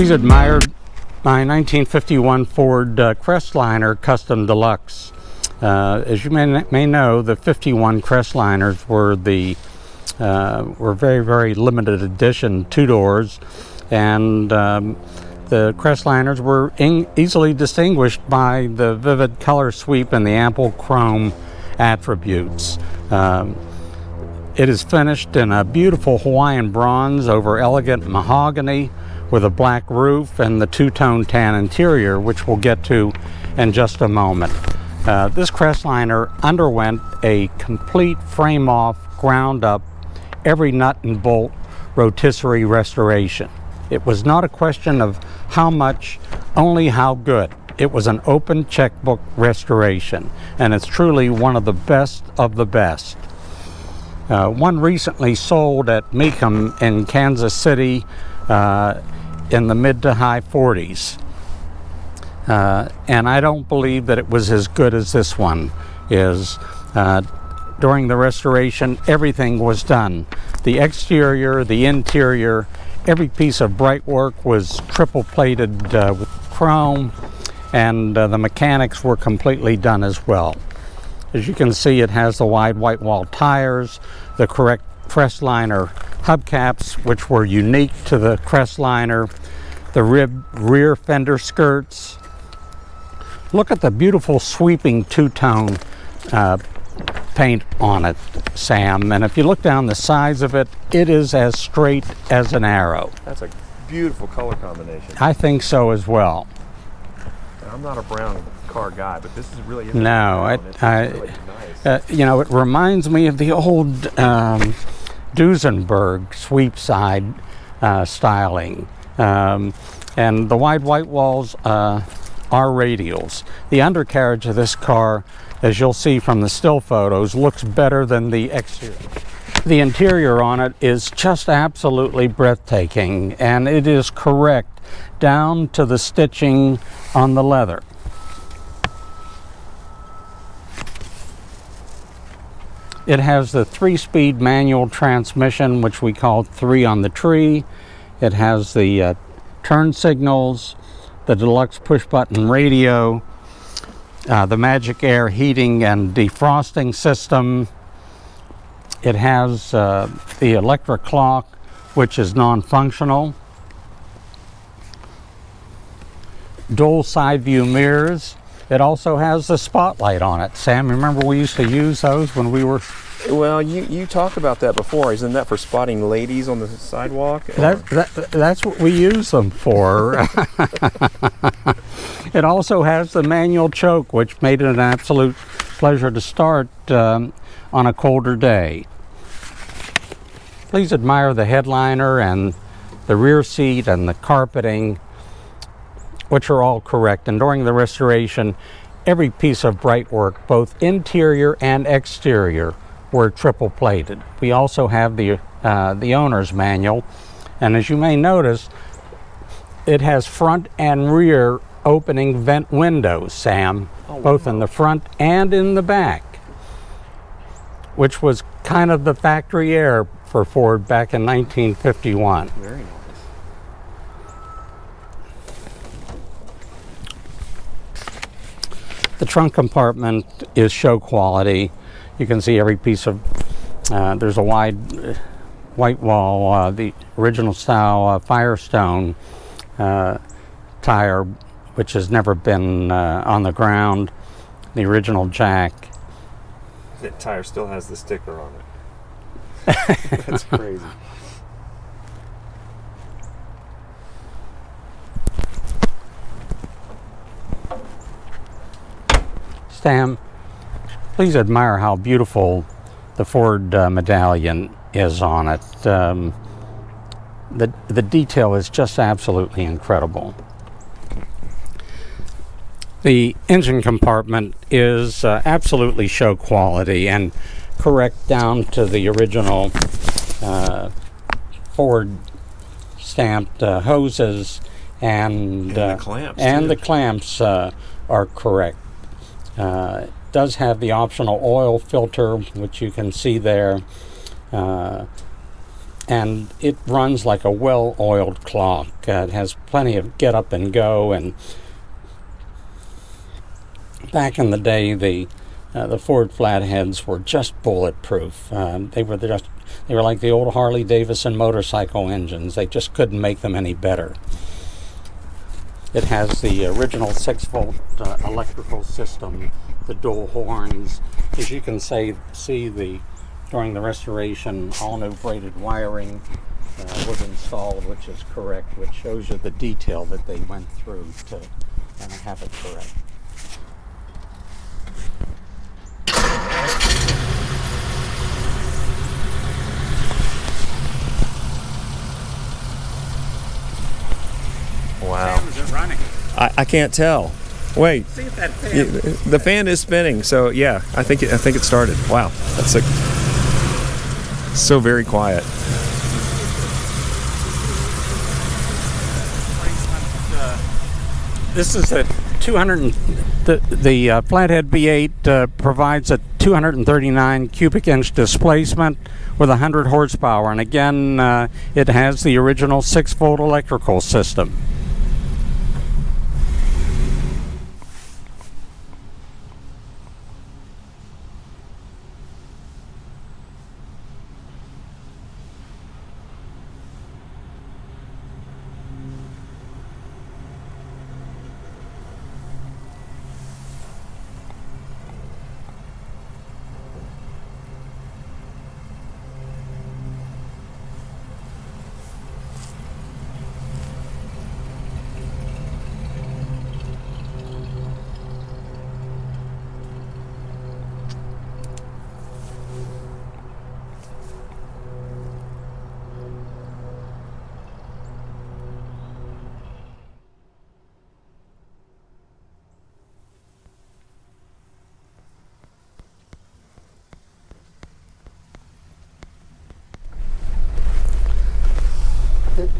Please admire my 1951 Ford Crestliner Custom Deluxe. As you may know, the 51 Crestliners were very, very limited edition two-doors, and the Crestliners were easily distinguished by the vivid color sweep and the ample chrome attributes. It is finished in a beautiful Hawaiian bronze over elegant mahogany with a black roof and the two-tone tan interior, which we'll get to in just a moment. This Crestliner underwent a complete frame-off, ground-up, every nut and bolt rotisserie restoration. It was not a question of how much, only how good. It was an open checkbook restoration, and it's truly one of the best of the best. One recently sold at Mecum in Kansas City in the mid to high 40s. And I don't believe that it was as good as this one is. During the restoration, everything was done. The exterior, the interior, every piece of bright work was triple plated with chrome, and the mechanics were completely done as well. As you can see, it has the wide white wall tires, the correct Crestliner hubcaps, which were unique to the Crestliner, the ribbed rear fender skirts. Look at the beautiful sweeping two-tone paint on it, Sam, and if you look down the sides of it, it is as straight as an arrow. That's a beautiful color combination. I think so as well. I'm not a brown car guy, but this is really no. It's really nice. You know, it reminds me of the old Duesenberg sweep side styling, and the wide white walls are radials. The undercarriage of this car, as you'll see from the still photos, looks better than the exterior. The interior on it is just absolutely breathtaking, and it is correct down to the stitching on the leather. It has the 3-speed manual transmission, which we call 3 on the tree. It has the turn signals, the Deluxe push-button radio, the Magic Air heating and defrosting system. It has the electric clock, which is non-functional. Dual side view mirrors. It also has the spotlight on it. Sam, remember we used to use those when we were... Well, you talked about that before. Isn't that for spotting ladies on the sidewalk? That's what we use them for. It also has the manual choke, which made it an absolute pleasure to start on a colder day. Please admire the headliner and the rear seat and the carpeting, which are all correct. And during the restoration, every piece of bright work, both interior and exterior, were triple plated. We also have the owner's manual, and as you may notice, it has front and rear opening vent windows, Sam, both in the front and in the back, which was kind of the factory air for Ford back in 1951. Very nice. The trunk compartment is show quality. You can see every piece of, there's a wide white wall, the original style Firestone tire, which has never been on the ground, the original jack. That tire still has the sticker on it. That's crazy. Sam, please admire how beautiful the Ford medallion is on it. The detail is just absolutely incredible. The engine compartment is absolutely show quality and correct down to the original Ford stamped hoses, and the clamps are correct. It does have the optional oil filter, which you can see there, and it runs like a well-oiled clock. It has plenty of get up and go, and back in the day, the Ford Flatheads were just bulletproof. They were like the old Harley Davidson motorcycle engines. They just couldn't make them any better. It has the original 6-volt electrical system, the dual horns. As you can see, during the restoration, all new braided wiring was installed, which is correct, which shows you the detail that they went through to have it correct. Wow. Is it running? I can't tell. Wait. See if that fan. The fan is spinning, so yeah, I think it started. Wow, that's so very quiet. This is a 200. The Flathead V8 provides a 239 cubic inch displacement with 100 horsepower, and again, it has the original 6-volt electrical system.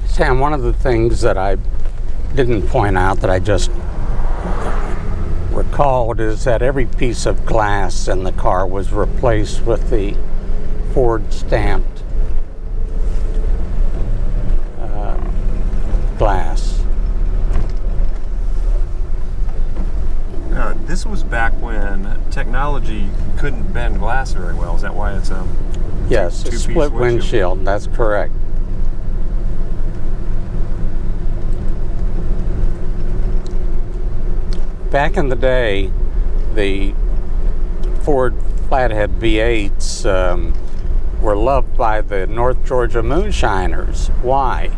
Sam, one of the things that I didn't point out that I just recalled is that every piece of glass in the car was replaced with the Ford stamped glass. This was back when technology couldn't bend glass very well. Is that why it's Yes, a split windshield. That's correct. Back in the day, the Ford Flathead V8s were loved by the North Georgia moonshiners. Why?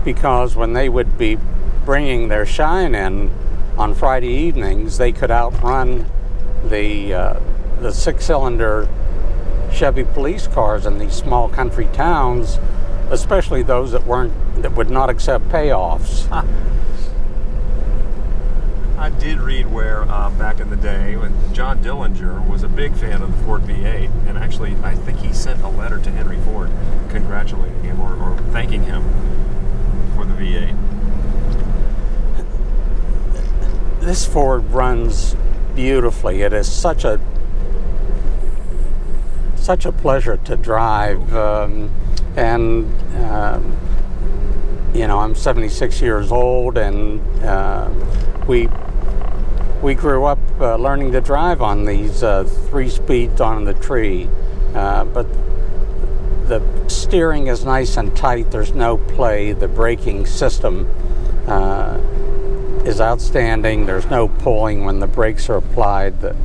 Because when they would be bringing their shine in on Friday evenings, they could outrun the 6-cylinder Chevy police cars in these small country towns, especially those that would not accept payoffs. I did read where back in the day when John Dillinger was a big fan of the Ford V8, and actually I think he sent a letter to Henry Ford congratulating him or thanking him for the V8. This Ford runs beautifully. It is such a pleasure to drive, you know, I'm 76 years old, and we grew up learning to drive on these 3-speed on the tree, but the steering is nice and tight. There's no play. The braking system is outstanding. There's no pulling when the brakes are applied. The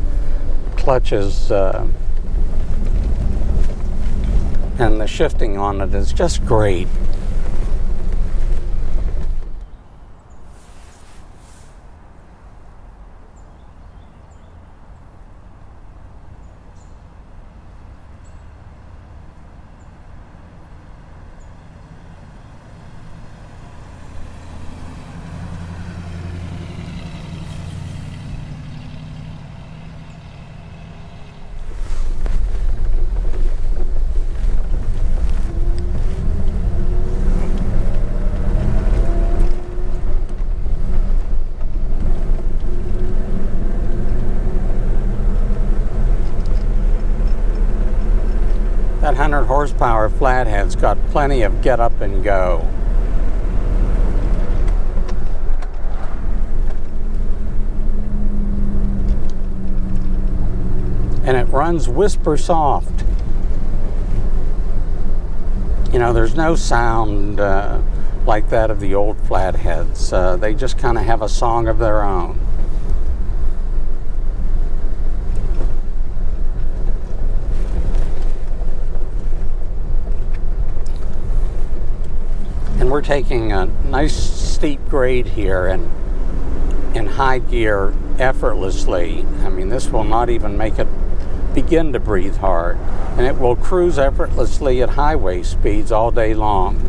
clutches and the shifting on it is just great. horsepower flathead's got plenty of get up and go. And it runs whisper soft. You know, there's no sound like that of the old flatheads. They just kind of have a song of their own. And we're taking a nice steep grade here and in high gear effortlessly. I mean, this will not even make it begin to breathe hard. And it will cruise effortlessly at highway speeds all day long.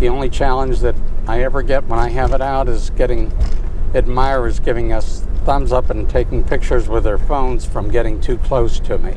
The only challenge that I ever get when I have it out is getting admirers giving us thumbs up and taking pictures with their phones from getting too close to me.